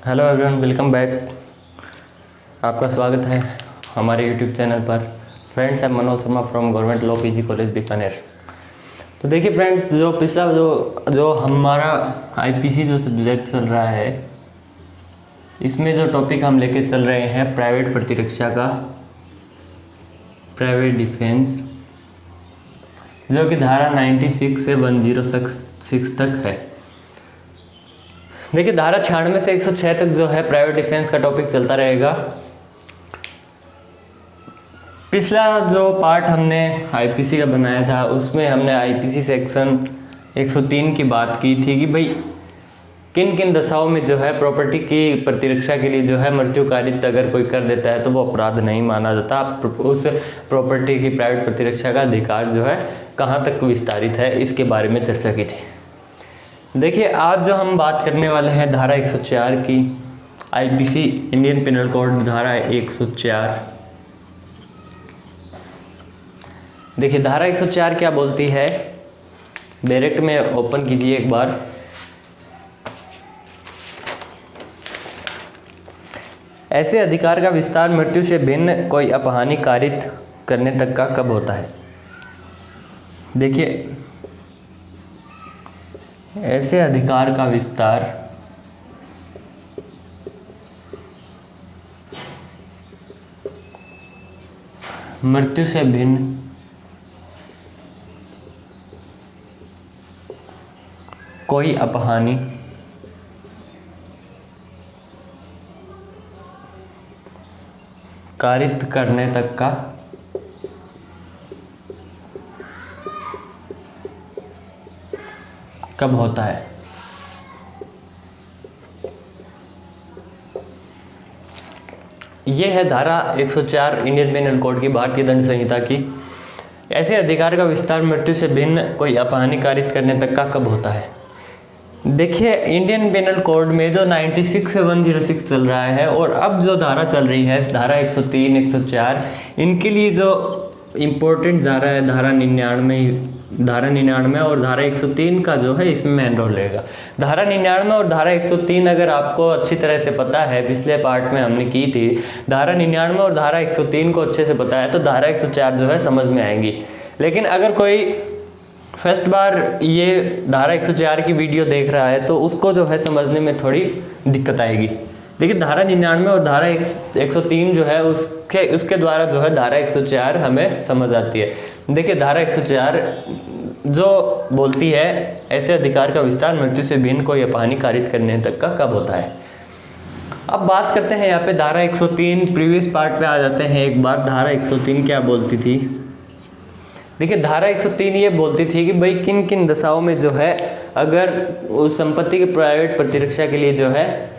Hello everyone, welcome back. आपका स्वागत है हमारे यूट्यूब चैनल पर। Friends, I Manoj Sharma from government law PG college Bikaner. तो देखिए फ्रेंड्स, जो पिछला जो हमारा आईपीसी जो सब्जेक्ट चल रहा है, इसमें जो टॉपिक हम लेके चल रहे हैं प्राइवेट प्रतिरक्षा का, प्राइवेट डिफेंस, जो कि धारा 96 से 106 तक है। देखिए, धारा 96 से 106 तक जो है प्राइवेट डिफेंस का टॉपिक चलता रहेगा। पिछला जो पार्ट हमने आईपीसी का बनाया था, उसमें हमने आईपीसी सेक्शन 103 की बात की थी कि भाई किन किन दशाओं में जो है प्रॉपर्टी की प्रतिरक्षा के लिए जो है मृत्यु कारित अगर कोई कर देता है तो वो अपराध नहीं माना जाता। उस प्रॉपर्टी की प्राइवेट प्रतिरक्षा का अधिकार जो है कहाँ तक विस्तारित है, इसके बारे में चर्चा की थी। देखिए, आज जो हम बात करने वाले हैं धारा 104 की, आईपीसी इंडियन पिनल कोड धारा 104। देखिए, धारा 104 क्या बोलती है, डायरेक्ट में ओपन कीजिए एक बार। ऐसे अधिकार का विस्तार मृत्यु से भिन्न कोई अपहानि कारित करने तक का कब होता है। देखिए, ऐसे अधिकार का विस्तार मृत्यु से भिन्न कोई अपहानि कारित करने तक का कब होता है। यह है धारा 104 इंडियन पेनल कोड की, भारतीय दंड संहिता की। ऐसे अधिकार का विस्तार मृत्यु से भिन्न कोई अपहानि कारित करने तक का कब होता है। देखिए, इंडियन पेनल कोड में जो 96 से 106 चल रहा है और अब जो धारा चल रही है धारा 103, 104, इनके लिए जो इम्पोर्टेंट धारा है धारा 99 और धारा 103 का जो है इसमें मेन रोल रहेगा। धारा 99 और धारा 103 अगर आपको अच्छी तरह से पता है, पिछले पार्ट में हमने की थी, धारा 99 और धारा 103 को अच्छे से पता है तो धारा 104 जो है समझ में आएंगी। लेकिन अगर कोई फर्स्ट बार ये धारा 104 की वीडियो देख रहा है तो उसको जो है समझने में थोड़ी दिक्कत आएगी। देखिए, धारा 99 और धारा 103 जो है उसके द्वारा जो है धारा 104 हमें समझ आती है। देखिए, धारा 104 जो बोलती है ऐसे अधिकार का विस्तार मृत्यु से भिन्न कोई अपहानि कारित करने तक का कब होता है। अब बात करते हैं यहाँ पे धारा 103, प्रीवियस पार्ट पे आ जाते हैं एक बार। धारा 103 क्या बोलती थी। देखिए, धारा 103 ये बोलती थी कि भाई किन किन दशाओं में जो है अगर उस संपत्ति के प्राइवेट प्रतिरक्षा के लिए जो है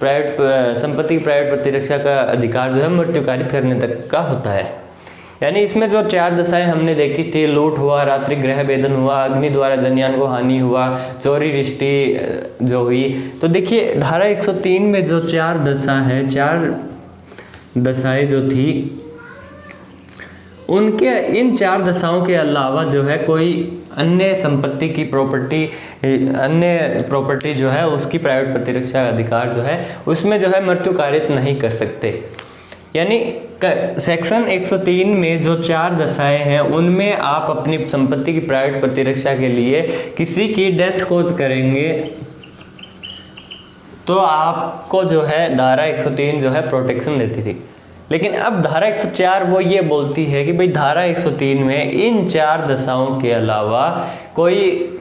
संपत्ति की प्राइवेट प्रतिरक्षा का अधिकार जो है मृत्यु कारित करने तक का होता है। यानी इसमें जो 4 दशाएं हमने देखी थी, लूट हुआ, रात्रि गृह भेदन हुआ, अग्नि द्वारा जनयान को हानि हुआ, चोरी रिष्टि जो हुई। तो देखिए, धारा 103 में जो 4 दशा है, 4 दशाएं जो थी, उनके इन 4 दशाओं के अलावा जो है कोई अन्य संपत्ति की अन्य प्रॉपर्टी जो है उसकी प्राइवेट प्रतिरक्षा का अधिकार जो है उसमें जो है मृत्यु कारित नहीं कर सकते। यानी सेक्शन 103 में जो 4 दशाएं हैं उनमें आप अपनी संपत्ति की प्राइवेट प्रतिरक्षा के लिए किसी की डेथ कोज करेंगे तो आपको जो है धारा 103 जो है प्रोटेक्शन देती थी। लेकिन अब धारा 104 वो ये बोलती है कि भाई धारा 103 में इन 4 दशाओं के अलावा कोई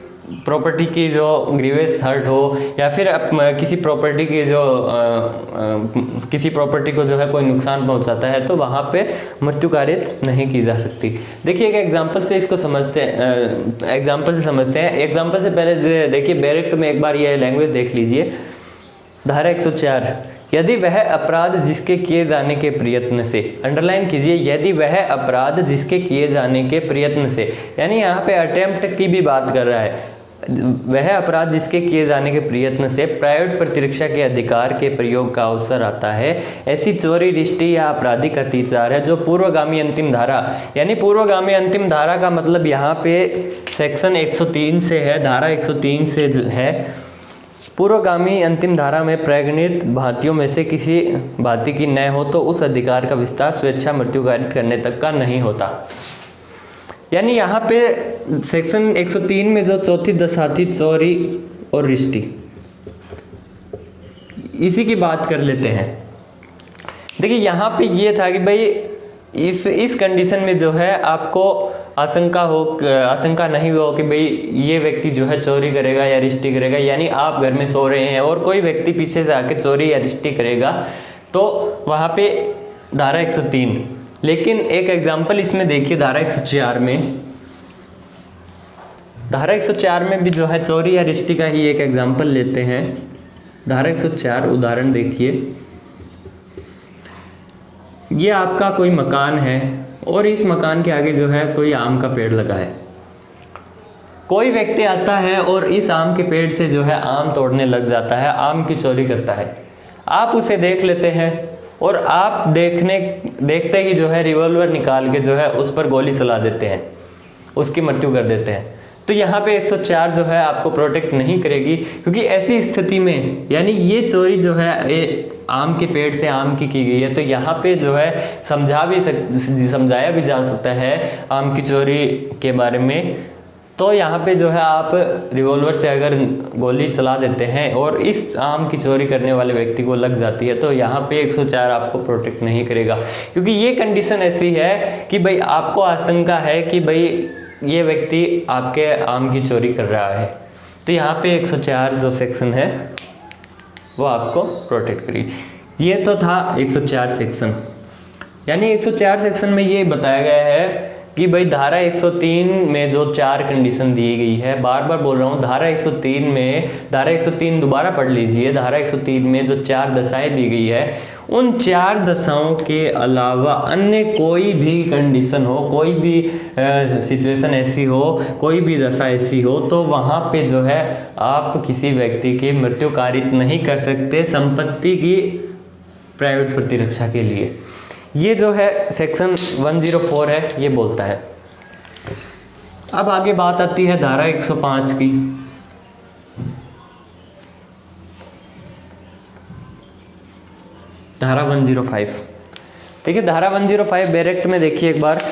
प्रॉपर्टी की जो ग्रीवियस हर्ट हो या फिर किसी प्रॉपर्टी की जो किसी प्रॉपर्टी को जो है कोई नुकसान पहुंचाता है तो वहाँ पे मृत्यु कारित नहीं की जा सकती। देखिए, एक एग्जांपल से इसको समझते हैं। एग्जांपल से पहले देखिए, डायरेक्ट में एक बार ये लैंग्वेज देख लीजिए। धारा 104, यदि वह अपराध जिसके किए जाने के प्रयत्न से, अंडरलाइन कीजिए, यदि वह अपराध जिसके किए जाने के प्रयत्न से, यानी यहाँ पे अटेम्प्ट की भी बात कर रहा है। वह अपराध जिसके किए जाने के प्रयत्न से प्राइवेट प्रतिरक्षा के अधिकार के प्रयोग का अवसर आता है, ऐसी चोरी, रिष्टि या आपराधिक अत्याचार है जो पूर्वगामी अंतिम धारा, यानी पूर्वगामी अंतिम धारा का मतलब यहाँ पे सेक्शन 103 से है, धारा 103 से जो है पूर्वगामी अंतिम धारा में प्रगणित भांतियों में से किसी भांति की न हो तो उस अधिकार का विस्तार स्वेच्छा मृत्यु कारित करने तक का नहीं होता। यानी यहाँ पे सेक्शन 103 में जो चौथी दशा थी चोरी और रिश्ती, इसी की बात कर लेते हैं। देखिए यहाँ पे ये था कि भाई इस कंडीशन में जो है आपको आशंका नहीं हो कि भाई ये व्यक्ति जो है चोरी करेगा या रिश्ती करेगा। यानी आप घर में सो रहे हैं और कोई व्यक्ति पीछे से आके चोरी या रिश्ती करेगा तो वहाँ पे धारा 103। लेकिन एक एग्जाम्पल इसमें देखिए धारा 104 में। धारा 104 में भी जो है चोरी या रिश्ती का ही एक एग्जाम्पल लेते हैं। धारा 104 उदाहरण देखिए। ये आपका कोई मकान है और इस मकान के आगे जो है कोई आम का पेड़ लगा है। कोई व्यक्ति आता है और इस आम के पेड़ से जो है आम तोड़ने लग जाता है, आम की चोरी करता है। आप उसे देख लेते हैं और आप देखते ही जो है रिवॉल्वर निकाल के जो है उस पर गोली चला देते हैं, उसकी मृत्यु कर देते हैं। तो यहाँ पे 104 जो है आपको प्रोटेक्ट नहीं करेगी, क्योंकि ऐसी स्थिति में यानी ये चोरी जो है ये आम के पेड़ से आम की गई है, तो यहाँ पे जो है समझाया भी जा सकता है आम की चोरी के बारे में। तो यहाँ पे जो है आप रिवॉल्वर से अगर गोली चला देते हैं और इस आम की चोरी करने वाले व्यक्ति को लग जाती है तो यहाँ पे 104 आपको प्रोटेक्ट नहीं करेगा, क्योंकि ये कंडीशन ऐसी है कि भाई आपको आशंका है कि भाई ये व्यक्ति आपके आम की चोरी कर रहा है। तो यहाँ पे 104 जो सेक्शन है वो आपको प्रोटेक्ट करेगी। ये तो था 104 सेक्शन। यानी 104 सेक्शन में ये बताया गया है कि भाई धारा 103 में जो 4 कंडीशन दी गई है, बार बार बोल रहा हूँ, धारा 103 दोबारा पढ़ लीजिए। धारा 103 में जो 4 दशाएं दी गई है, उन 4 दशाओं के अलावा अन्य कोई भी कंडीशन हो, कोई भी सिचुएशन ऐसी हो, कोई भी दशा ऐसी हो, तो वहाँ पे जो है आप किसी व्यक्ति की मृत्यु कारित नहीं कर सकते संपत्ति की प्राइवेट प्रतिरक्षा के लिए। ये जो है सेक्शन 104 है, ये बोलता है। अब आगे बात आती है धारा 105 की। धारा 105, देखिए धारा 105 डायरेक्ट में देखिए एक बार,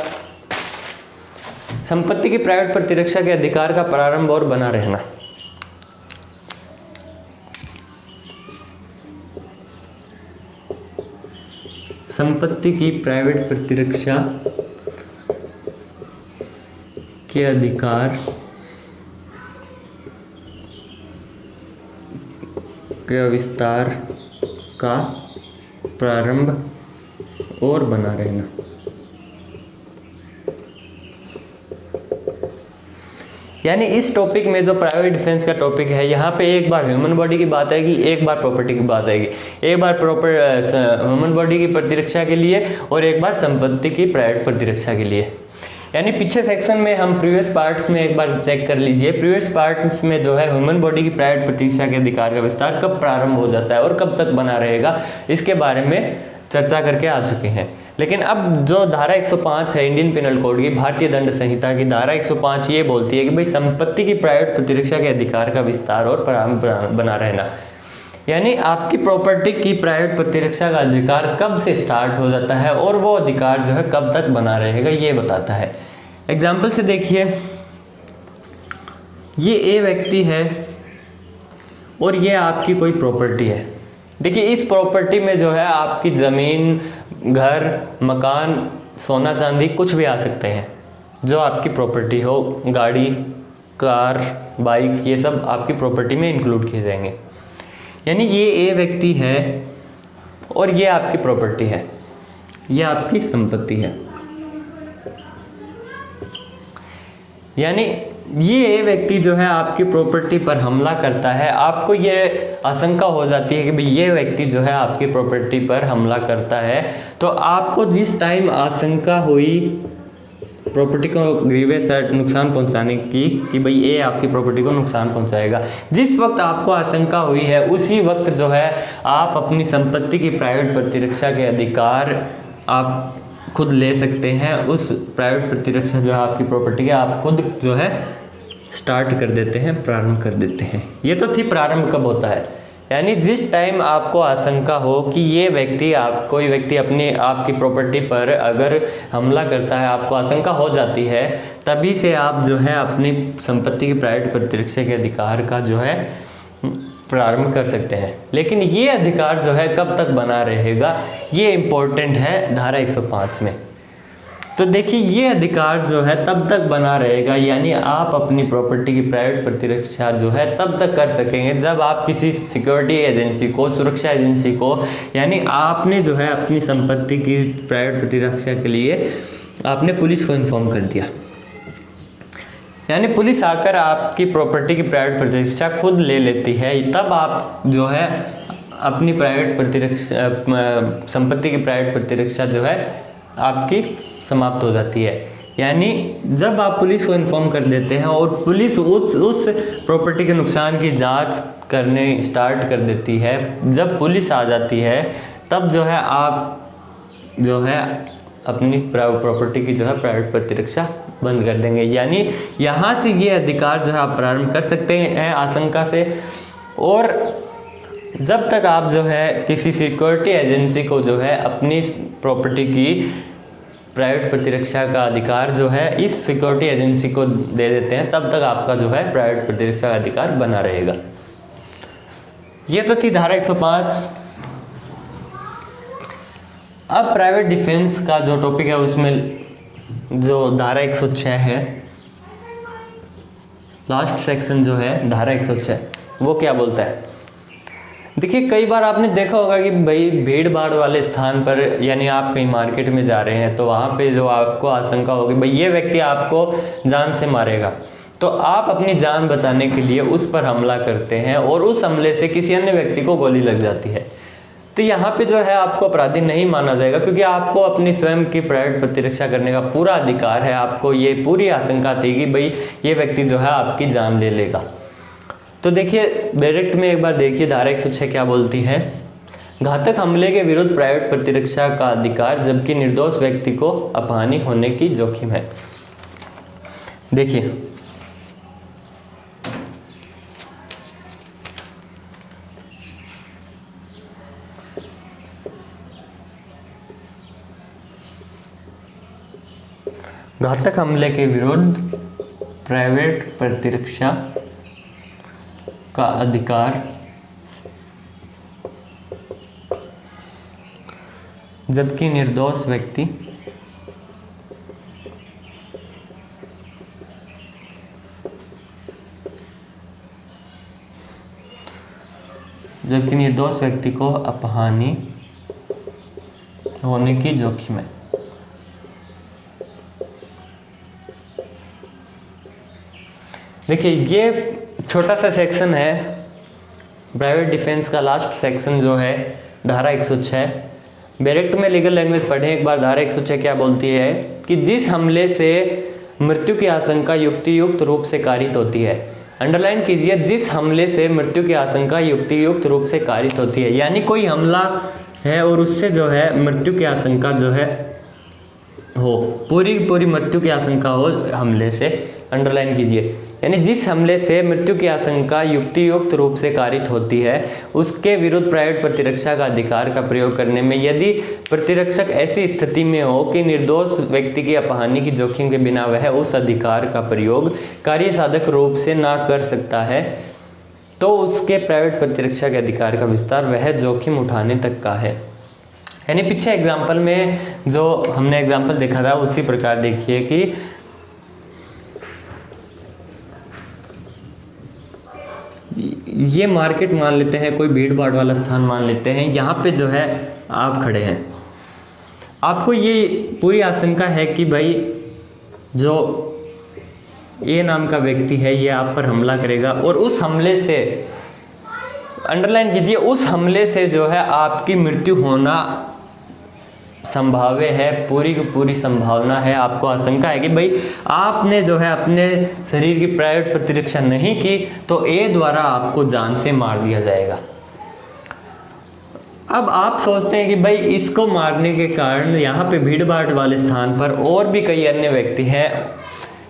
संपत्ति की प्राइवेट प्रतिरक्षा के अधिकार का प्रारंभ और बना रहना। संपत्ति की प्राइवेट प्रतिरक्षा के अधिकार के विस्तार का प्रारंभ और बना रहना। यानी इस टॉपिक में जो प्राइवेट डिफेंस का टॉपिक है, यहाँ पे एक बार ह्यूमन बॉडी की बात आएगी, एक बार प्रॉपर्टी की बात आएगी। एक बार ह्यूमन बॉडी की प्रतिरक्षा के लिए और एक बार संपत्ति की प्राइवेट प्रतिरक्षा के लिए। यानी पीछे सेक्शन में हम प्रीवियस पार्ट्स में एक बार चेक कर लीजिए। प्रीवियस पार्ट्स में जो है ह्यूमन बॉडी की प्राइवेट प्रतिरक्षा के अधिकार का विस्तार कब प्रारंभ हो जाता है और कब तक बना रहेगा, इसके बारे में चर्चा करके आ चुके हैं। लेकिन अब जो धारा 105 है इंडियन पिनल कोड की, भारतीय दंड संहिता की धारा 105 ये बोलती है कि भाई संपत्ति की प्राइवेट प्रतिरक्षा के अधिकार का विस्तार और प्रारंभ बना रहना। यानी आपकी प्रॉपर्टी की प्राइवेट प्रतिरक्षा का अधिकार कब से स्टार्ट हो जाता है और वो अधिकार जो है कब तक बना रहेगा, ये बताता है। एग्जाम्पल से देखिए, ये ए व्यक्ति है और ये आपकी कोई प्रॉपर्टी है। देखिए इस प्रॉपर्टी में जो है आपकी ज़मीन, घर, मकान, सोना चांदी कुछ भी आ सकते हैं जो आपकी प्रॉपर्टी हो। गाड़ी, कार, बाइक, ये सब आपकी प्रॉपर्टी में इंक्लूड किए जाएंगे। यानी ये ए व्यक्ति है और ये आपकी प्रॉपर्टी है, ये आपकी संपत्ति है। यानी ये ए व्यक्ति जो है आपकी प्रॉपर्टी पर हमला करता है, आपको ये आशंका हो जाती है कि भाई ये व्यक्ति जो है आपकी प्रॉपर्टी पर हमला करता है, तो आपको जिस टाइम आशंका हुई प्रॉपर्टी को ग्रीवियस नुकसान पहुंचाने की कि भाई ये आपकी प्रॉपर्टी को नुकसान पहुंचाएगा, जिस वक्त आपको आशंका हुई है उसी वक्त जो है आप अपनी संपत्ति की प्राइवेट प्रतिरक्षा के अधिकार आप खुद ले सकते हैं। उस प्राइवेट प्रतिरक्षा जो है आपकी प्रॉपर्टी के आप खुद जो है स्टार्ट कर देते हैं, प्रारंभ कर देते हैं। ये तो थी प्रारंभ कब होता है, यानी जिस टाइम आपको आशंका हो कि ये व्यक्ति कोई व्यक्ति अपनी आपकी प्रॉपर्टी पर अगर हमला करता है, आपको आशंका हो जाती है, तभी से आप जो है अपनी संपत्ति की प्राइवेट प्रतिरक्षा के अधिकार का जो है प्रारंभ कर सकते हैं। लेकिन ये अधिकार जो है कब तक बना रहेगा, ये इम्पोर्टेंट है धारा 105 में। तो देखिए ये अधिकार जो है तब तक बना रहेगा, यानी आप अपनी प्रॉपर्टी की प्राइवेट प्रतिरक्षा जो है तब तक कर सकेंगे जब आप किसी सिक्योरिटी एजेंसी को, सुरक्षा एजेंसी को, यानी आपने जो है अपनी संपत्ति की प्राइवेट प्रतिरक्षा के लिए आपने पुलिस को इन्फॉर्म कर दिया, यानी पुलिस आकर आपकी प्रॉपर्टी की प्राइवेट प्रतिरक्षा खुद ले लेती है, तब आप जो है अपनी प्राइवेट प्रतिरक्षा, संपत्ति की प्राइवेट प्रतिरक्षा जो है आपकी समाप्त हो जाती है। यानी जब आप पुलिस को इन्फॉर्म कर देते हैं और पुलिस उस प्रॉपर्टी के नुकसान की जांच करने स्टार्ट कर देती है, जब पुलिस आ जाती है तब जो है आप जो है अपनी प्रॉपर्टी की जो है प्राइवेट प्रतिरक्षा बंद कर देंगे। यानी यहाँ से ये अधिकार जो है आप प्रारंभ कर सकते हैं आशंका से, और जब तक आप जो है किसी सिक्योरिटी एजेंसी को जो है अपनी प्रॉपर्टी की प्राइवेट प्रतिरक्षा का अधिकार जो है इस सिक्योरिटी एजेंसी को दे देते हैं, तब तक आपका जो है प्राइवेट प्रतिरक्षा का अधिकार बना रहेगा। ये तो थी धारा 105। अब प्राइवेट डिफेंस का जो टॉपिक है उसमें जो धारा 106 है, लास्ट सेक्शन जो है धारा 106, वो क्या बोलता है। देखिए कई बार आपने देखा होगा कि भाई भीड़ भाड़ वाले स्थान पर, यानी आप कहीं मार्केट में जा रहे हैं तो वहाँ पे जो आपको आशंका होगी भाई ये व्यक्ति आपको जान से मारेगा, तो आप अपनी जान बचाने के लिए उस पर हमला करते हैं और उस हमले से किसी अन्य व्यक्ति को गोली लग जाती है। तो यहाँ पे जो है आपको अपराधी नहीं माना जाएगा, क्योंकि आपको अपनी स्वयं की प्राइवेट प्रतिरक्षा करने का पूरा अधिकार है। आपको ये पूरी आशंका थी कि भाई ये व्यक्ति जो है आपकी जान ले लेगा। तो देखिए डायरेक्ट में एक बार देखिए धारा 106 क्या बोलती है। घातक हमले के विरुद्ध प्राइवेट प्रतिरक्षा का अधिकार जबकि निर्दोष व्यक्ति को अपहानि होने की जोखिम है। देखिए घातक हमले के विरुद्ध प्राइवेट प्रतिरक्षा का अधिकार जबकि निर्दोष व्यक्ति को अपहानि होने की जोखिम है। देखिए ये छोटा सा सेक्शन है प्राइवेट डिफेंस का, लास्ट सेक्शन जो है धारा 106। डायरेक्ट में लीगल लैंग्वेज पढ़ें एक बार। धारा 106 क्या बोलती है कि जिस हमले से मृत्यु की आशंका युक्तियुक्त रूप से कारित होती है, अंडरलाइन कीजिए, जिस हमले से मृत्यु की आशंका युक्तियुक्त रूप से कारित होती है, यानी कोई हमला है और उससे जो है मृत्यु की आशंका जो है हो, पूरी मृत्यु की आशंका हो हमले से, अंडरलाइन कीजिए, यानी जिस हमले से मृत्यु की आशंका युक्तियुक्त रूप से कारित होती है उसके विरुद्ध प्राइवेट प्रतिरक्षा का अधिकार का प्रयोग करने में यदि प्रतिरक्षक ऐसी स्थिति में हो कि निर्दोष व्यक्ति की अपहानि की जोखिम के बिना वह उस अधिकार का प्रयोग कार्य साधक रूप से ना कर सकता है, तो उसके प्राइवेट प्रतिरक्षा के अधिकार का विस्तार वह जोखिम उठाने तक का है। यानी पीछे एग्जाम्पल में जो हमने एग्जाम्पल देखा था उसी प्रकार देखिए कि ये मार्केट मान लेते हैं, कोई भीड़ भाड़ वाला स्थान मान लेते हैं, यहाँ पे जो है आप खड़े हैं, आपको ये पूरी आशंका है कि भाई जो ए नाम का व्यक्ति है ये आप पर हमला करेगा और उस हमले से, अंडरलाइन कीजिए, उस हमले से जो है आपकी मृत्यु होना संभाव्य है, पूरी की पूरी संभावना है। आपको आशंका है कि भाई आपने जो है अपने शरीर की प्राइवेट प्रतिरक्षा नहीं की तो ए द्वारा आपको जान से मार दिया जाएगा। अब आप सोचते हैं कि भाई इसको मारने के कारण यहाँ पे भीड़ भाड़ वाले स्थान पर और भी कई अन्य व्यक्ति हैं,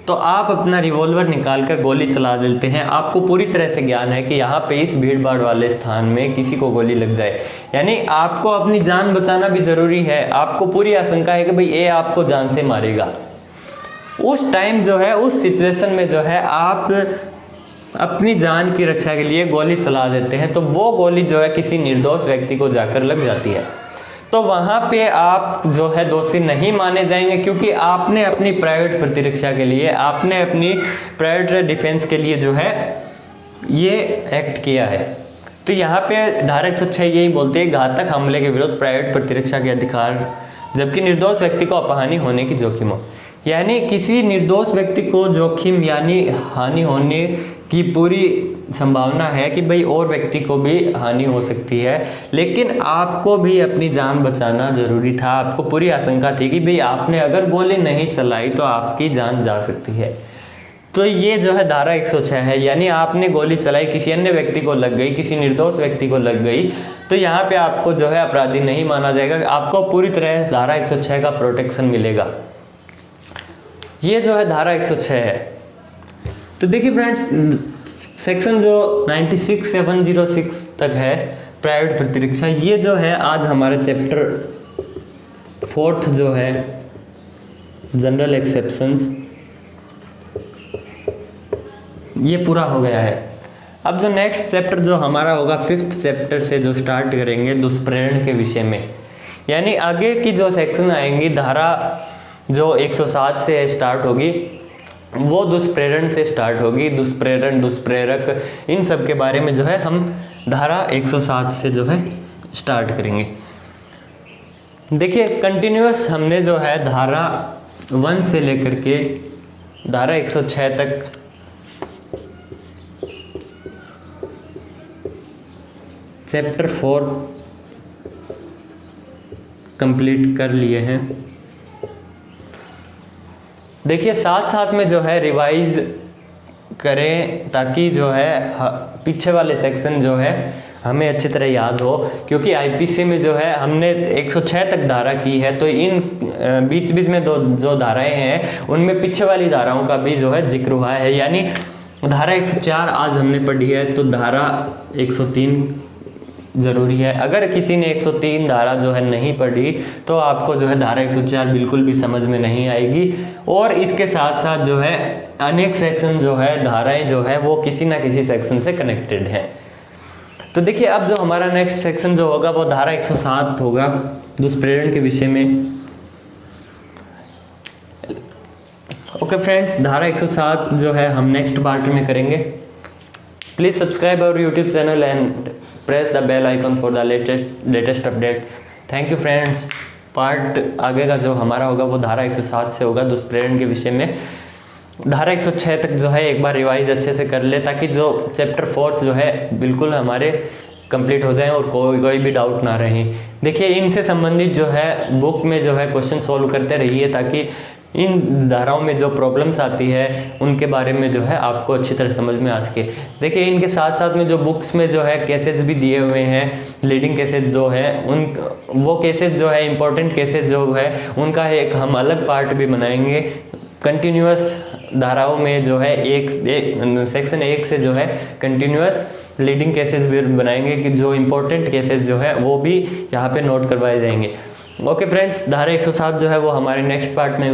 तो आप अपना रिवॉल्वर निकालकर गोली चला देते हैं। आपको पूरी तरह से ज्ञान है कि यहाँ पे इस भीड़ भाड़ वाले स्थान में किसी को गोली लग जाए, यानी आपको अपनी जान बचाना भी ज़रूरी है। आपको पूरी आशंका है कि भाई ये आपको जान से मारेगा। उस टाइम जो है, उस सिचुएशन में जो है, आप अपनी जान की रक्षा के लिए गोली चला देते हैं, तो वो गोली जो है किसी निर्दोष व्यक्ति को जाकर लग जाती है। तो वहाँ पे आप जो है दोषी नहीं माने जाएंगे, क्योंकि आपने अपनी प्राइवेट प्रतिरक्षा के लिए, आपने अपनी प्राइवेट डिफेंस के लिए जो है ये एक्ट किया है। तो यहाँ पे धारा 106 यही बोलती है, घातक हमले के विरुद्ध प्राइवेट प्रतिरक्षा के अधिकार, जबकि निर्दोष व्यक्ति को अपहानि होने की जोखिम हो। यानी किसी निर्दोष व्यक्ति को जोखिम यानी हानि होने की पूरी संभावना है कि भाई और व्यक्ति को भी हानि हो सकती है, लेकिन आपको भी अपनी जान बचाना जरूरी था। आपको पूरी आशंका थी कि भाई आपने अगर गोली नहीं चलाई तो आपकी जान जा सकती है। तो ये जो है धारा 106 है, यानी आपने गोली चलाई, किसी अन्य व्यक्ति को लग गई, किसी निर्दोष व्यक्ति को लग गई, तो यहाँ पे आपको जो है अपराधी नहीं माना जाएगा। आपको पूरी तरह धारा 106 का प्रोटेक्शन मिलेगा। ये जो है धारा 106 है। तो देखिए फ्रेंड्स, सेक्शन जो 96706 तक है प्राइवेट प्रतिरक्षा, ये जो है आज हमारे चैप्टर 4 जो है जनरल एक्सेप्शंस, ये पूरा हो गया है। अब जो नेक्स्ट चैप्टर जो हमारा होगा 5th चैप्टर से जो स्टार्ट करेंगे दुष्प्रेरण के विषय में, यानी आगे की जो सेक्शन आएंगी, धारा जो 107 से स्टार्ट होगी, वो दुष्प्रेरण से स्टार्ट होगी। दुष्प्रेरण, दुष्प्रेरक, इन सब के बारे में जो है हम धारा 107 से जो है स्टार्ट करेंगे। देखिए कंटिन्यूअस हमने जो है धारा 1 से लेकर के धारा 106 तक चैप्टर 4 कंप्लीट कर लिए हैं। देखिए साथ साथ में जो है रिवाइज करें, ताकि जो है पीछे वाले सेक्शन जो है हमें अच्छी तरह याद हो, क्योंकि आईपीसी में जो है हमने 106 तक धारा की है, तो इन बीच बीच में जो धाराएं हैं उनमें पीछे वाली धाराओं का भी जो है जिक्र हुआ है। यानी धारा 104 आज हमने पढ़ी है, तो धारा 103 ज़रूरी है। अगर किसी ने 103 धारा जो है नहीं पढ़ी, तो आपको जो है धारा 104 बिल्कुल भी समझ में नहीं आएगी। और इसके साथ साथ जो है अनेक सेक्शन जो है, धाराएं जो है वो किसी ना किसी सेक्शन से कनेक्टेड है। तो देखिए अब जो हमारा नेक्स्ट सेक्शन जो होगा वो धारा 107 होगा दुष्प्रेरण के विषय में। ओके फ्रेंड्स, धारा 107 जो है हम नेक्स्ट पार्ट में करेंगे। Please subscribe our YouTube channel and press the bell icon for the latest updates. Thank you friends. Part आगे का जो हमारा होगा वो धारा 107 से होगा दुष्प्रेरण के विषय में। धारा 106 तक जो है एक बार रिवाइज अच्छे से कर ले, ताकि जो चैप्टर 4 जो है बिल्कुल हमारे कंप्लीट हो जाए और कोई भी डाउट ना रहे। देखिए इनसे संबंधित जो है बुक में जो है क्वेश्चन सॉल्व करते रहिए, ताकि इन धाराओं में जो प्रॉब्लम्स आती है उनके बारे में जो है आपको अच्छी तरह समझ में आ सके। देखिए इनके साथ साथ में जो बुक्स में जो है केसेस भी दिए हुए हैं, लीडिंग केसेस जो है वो केसेस जो है इंपॉर्टेंट केसेस जो है उनका एक हम अलग पार्ट भी बनाएंगे। कंटिन्यूअस धाराओं में जो है सेक्शन 1 से जो है कंटिन्यूअस लीडिंग केसेस भी बनाएंगे, कि जो इंपॉर्टेंट केसेस जो है वो भी यहाँ पे नोट करवाए जाएंगे। ओके फ्रेंड्स, धारा 107 जो है वो हमारे नेक्स्ट पार्ट में